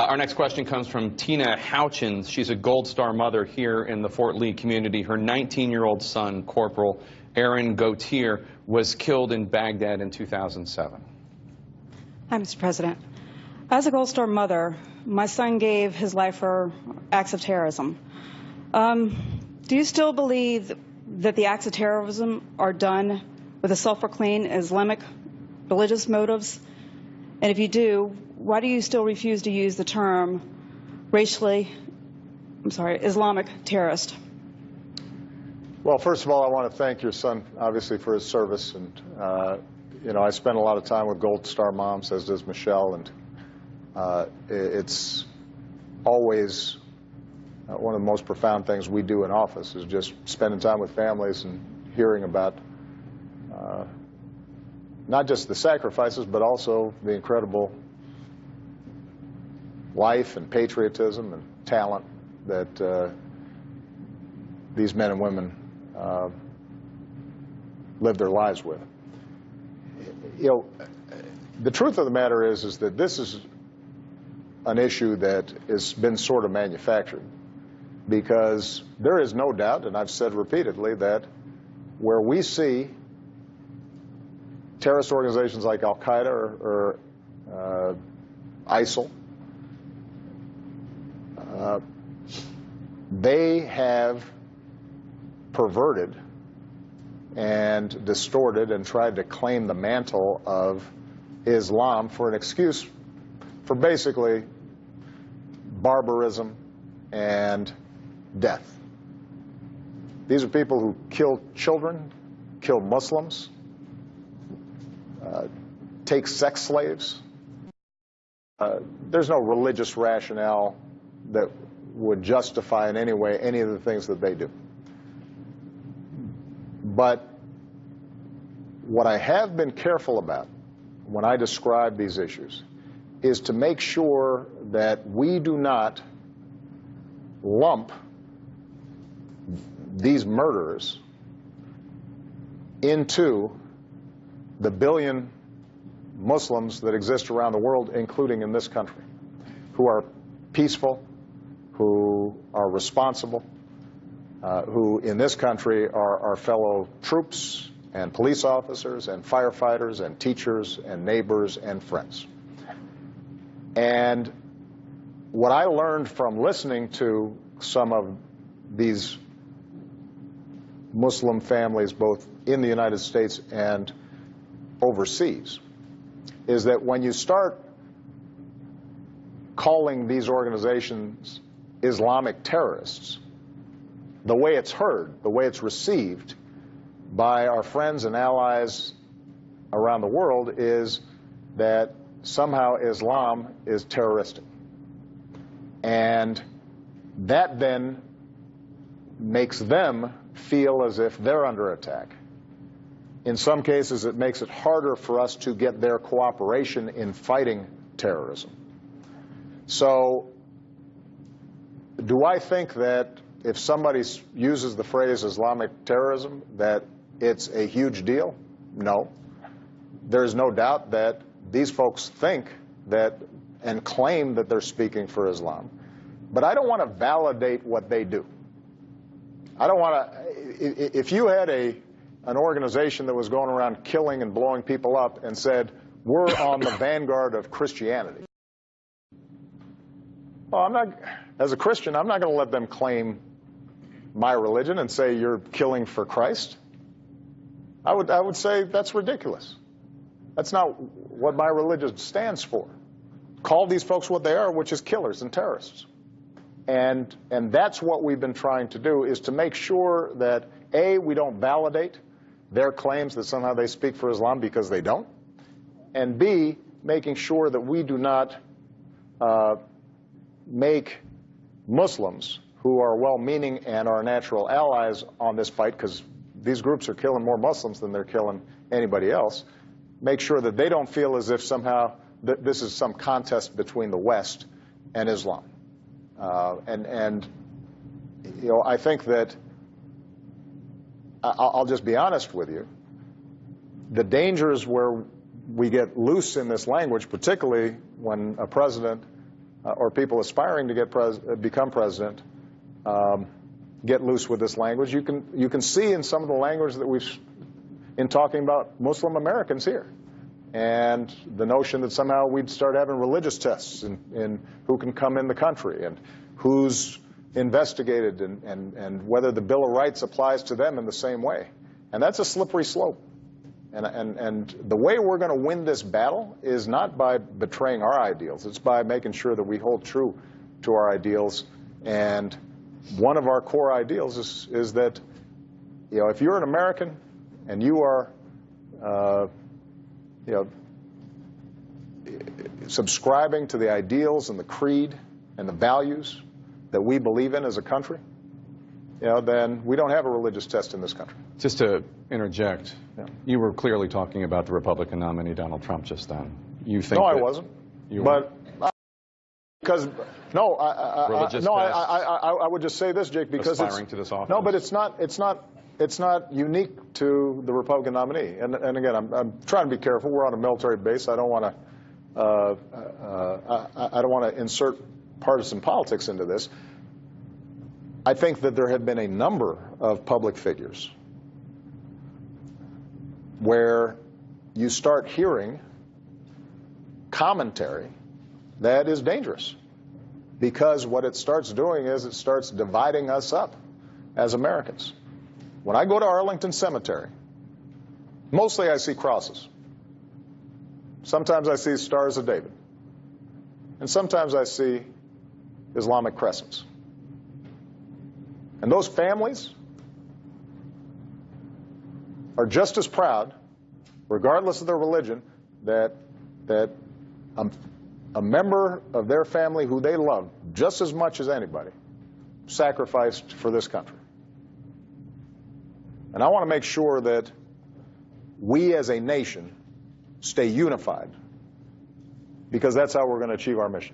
Our next question comes from Tina Houchins. She's a Gold Star mother here in the Fort Lee community. Her 19-year-old son, Corporal Aaron Gautier, was killed in Baghdad in 2007. Hi, Mr. President. As a Gold Star mother, my son gave his life for acts of terrorism. Do you still believe that the acts of terrorism are done with a self-proclaimed Islamic religious motives? And if you do, why do you still refuse to use the term Islamic terrorist? Well, first of all, I want to thank your son, obviously, for his service. And, you know, I spend a lot of time with Gold Star moms, as does Michelle. And it's always one of the most profound things we do in office is just spending time with families and hearing about not just the sacrifices, but also the incredible life and patriotism and talent that these men and women live their lives with. You know, the truth of the matter is that this is an issue that has been sort of manufactured, because there is no doubt, and I've said repeatedly, that where we see terrorist organizations like Al-Qaeda or ISIL, they have perverted and distorted and tried to claim the mantle of Islam for an excuse for basically barbarism and death. These are people who kill children, kill Muslims, take sex slaves. There's no religious rationale that would justify in any way any of the things that they do. But what I have been careful about when I describe these issues is to make sure that we do not lump these murderers into the billion Muslims that exist around the world, including in this country, who are peaceful, who are responsible, who in this country are our fellow troops and police officers and firefighters and teachers and neighbors and friends. And what I learned from listening to some of these Muslim families, both in the United States and overseas, is that when you start calling these organizations Islamic terrorists, the way it's heard, the way it's received by our friends and allies around the world is that somehow Islam is terroristic. And that then makes them feel as if they're under attack. In some cases, it makes it harder for us to get their cooperation in fighting terrorism. So, do I think that if somebody uses the phrase Islamic terrorism, that it's a huge deal? No. There's no doubt that these folks think that and claim that they're speaking for Islam. But I don't want to validate what they do. I don't want to, if you had an organization that was going around killing and blowing people up and said, we're on the vanguard of Christianity. Well, I'm not, as a Christian, I'm not going to let them claim my religion and say you're killing for Christ. I would say that's ridiculous. That's not what my religion stands for. Call these folks what they are, which is killers and terrorists. And that's what we've been trying to do, is to make sure that, A, we don't validate their claims that somehow they speak for Islam, because they don't, and B, making sure that we do not make Muslims who are well-meaning and are natural allies on this fight, because these groups are killing more Muslims than they're killing anybody else, make sure that they don't feel as if somehow this is some contest between the West and Islam. And you know, I think that, I'll just be honest with you, the dangers where we get loose in this language, particularly when a president or people aspiring to become president get loose with this language. You can see in some of the language that in talking about Muslim Americans here, and the notion that somehow we'd start having religious tests in who can come in the country and who's investigated and whether the Bill of Rights applies to them in the same way. And that's a slippery slope. And the way we're going to win this battle is not by betraying our ideals. It's by making sure that we hold true to our ideals. And one of our core ideals is that, if you're an American and you are, subscribing to the ideals and the creed and the values that we believe in as a country, then we don't have a religious test in this country. Just to interject, you were clearly talking about the Republican nominee, Donald Trump, just then. You think? No, I wasn't. But because no, I would just say this, Jake, because aspiring to this office. No, but it's not unique to the Republican nominee. And again, I'm trying to be careful. We're on a military base. I don't want to insert partisan politics into this. I think that there have been a number of public figures where you start hearing commentary that is dangerous, because what it starts doing is it starts dividing us up as Americans. When I go to Arlington Cemetery, mostly I see crosses. Sometimes I see Stars of David. And sometimes I see Islamic crescents. And those families are just as proud, regardless of their religion, that a member of their family who they love just as much as anybody sacrificed for this country. And I want to make sure that we as a nation stay unified, because that's how we're going to achieve our mission.